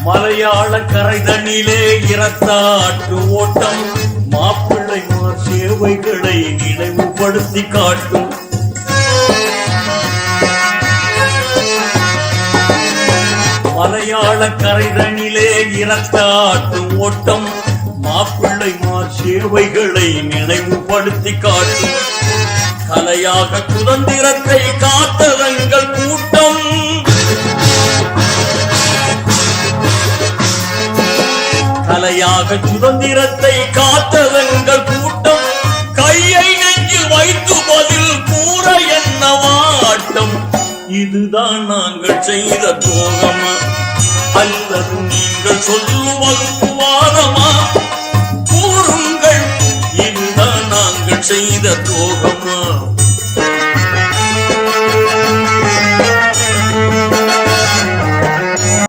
மலையாள கரைதனிலே இரத்தாட்டு ஓட்டம் மாப்பிள்ளைமார் சேவைகளை நினைவுபடுத்தி காட்டும். மலையாள கரைதனிலே இரத்தாட்டு ஓட்டம் மாப்பிள்ளைமார் சேவைகளை நினைவுபடுத்தி காட்டும். கலையாக சுதந்திரத்தை காத்ததங்கள் கூட்டம். கலையாக சுதந்திரத்தை காத்ததங்கள் கூட்டம். கையை நெஞ்சில் வைத்து பதில் கூற என்ன வாட்டம். இதுதான் நாங்கள் செய்த துரோகமா?